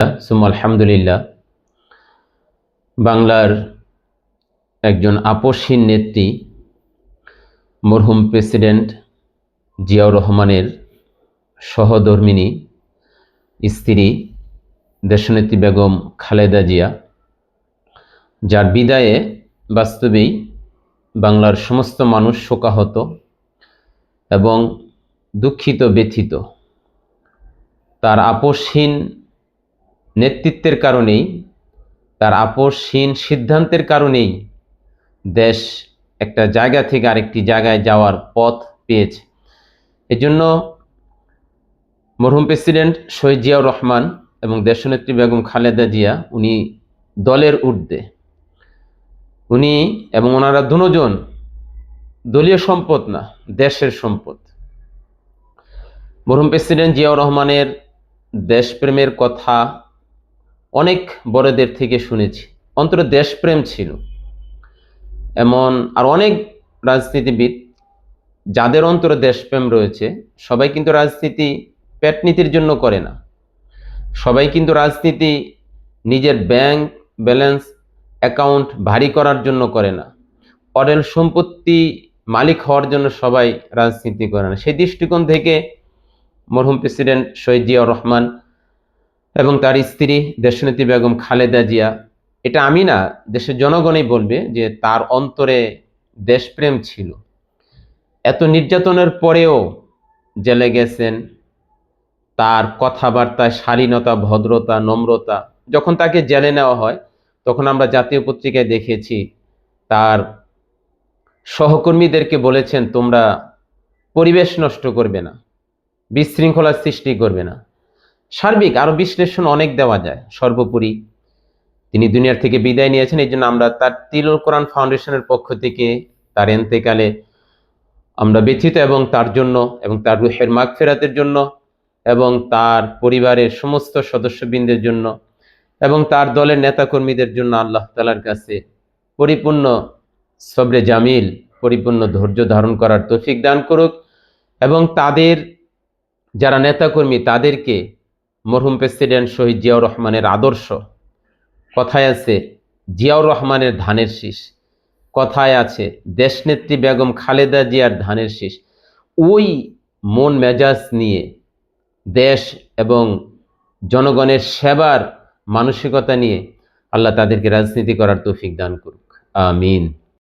আলহামদুলিল্লাহ, বাংলার একজন আপসহীন নেত্রী মরহুম প্রেসিডেন্ট জিয়াউর রহমানের সহধর্মিণী স্ত্রী দেশনেত্রী বেগম খালেদা জিয়া, যার বিদায়ে বাস্তবেই বাংলার সমস্ত মানুষ শোকাহত এবং দুঃখিত, ব্যথিত। তার আপসহীন নেতৃত্বের কারণেই, তার আপসহীন সিদ্ধান্তের কারণেই দেশ একটা জায়গা থেকে আরেকটি জায়গায় যাওয়ার পথ পেয়েছে। এজন্য মরহুম প্রেসিডেন্ট শহীদ জিয়াউর রহমান এবং দেশনেত্রী বেগম খালেদা জিয়া উনি দলের ঊর্ধ্বে, উনি এবং ওনারা দুজন দলীয় সম্পদ না, দেশের সম্পদ। মরহুম প্রেসিডেন্ট জিয়াউর রহমানের দেশপ্রেমের কথা অনেক বড়দের থেকে শুনেছি, অন্তত দেশপ্রেম ছিল। এমন আর অনেক রাজনীতিবিদ যাদের অন্তরে দেশপ্রেম রয়েছে, সবাই কিন্তু রাজনীতি পেটনীতির জন্য করে না, সবাই কিন্তু রাজনীতি নিজের ব্যাংক ব্যালেন্স অ্যাকাউন্ট ভারী করার জন্য করে না, অঢেল সম্পত্তি মালিক হওয়ার জন্য সবাই রাজনীতি করে না। সেই দৃষ্টিকোণ থেকে মরহুম প্রেসিডেন্ট শহীদ জিয়াউর রহমান এবং তার স্ত্রী দেশনেত্রী বেগম খালেদা জিয়া, এটা আমি না, দেশের জনগণই বলবে যে তার অন্তরে দেশপ্রেম ছিল। এত নির্যাতনের পরেও জেলে গেছেন, তার কথাবার্তায় শালীনতা, ভদ্রতা, নম্রতা। যখন তাকে জেলে নেওয়া হয় তখন আমরা জাতীয় পত্রিকায় দেখেছি তার সহকর্মীদেরকে বলেছেন, তোমরা পরিবেশ নষ্ট করবে না, বিশৃঙ্খলার সৃষ্টি করবে না। সার্বিক আরো বিশ্লেষণ অনেক দেওয়া যায়। সর্বোপরি তিনি দুনিয়ার থেকে বিদায় নিয়েছেন, এই জন্য আমরা তার তিলুল কোরআন ফাউন্ডেশনের পক্ষ থেকে তার এন্তেকালে আমরা ব্যথিত, এবং তার জন্য এবং তার রুহের মাগফিরাতের জন্য এবং তার পরিবারের সমস্ত সদস্যবৃন্দের জন্য এবং তার দলের নেতাকর্মীদের জন্য আল্লাহ তাআলার কাছে পরিপূর্ণ সবরে জামিল, পরিপূর্ণ ধৈর্য ধারণ করার তৌফিক দান করুক, এবং তাদের যারা নেতাকর্মী তাদেরকে মরহুম প্রেসিডেন্ট শহীদ জিয়াউর রহমানের আদর্শ, কথায় আছে জিয়াউর রহমানের ধানের শীষ, কথায় আছে দেশনেত্রী বেগম খালেদা জিয়ার ধানের শীষ, ওই মন মেজাজ নিয়ে দেশ এবং জনগণের সেবার মানসিকতা নিয়ে আল্লাহ তাদেরকে রাজনীতি করার তৌফিক দান করুক। আমিন।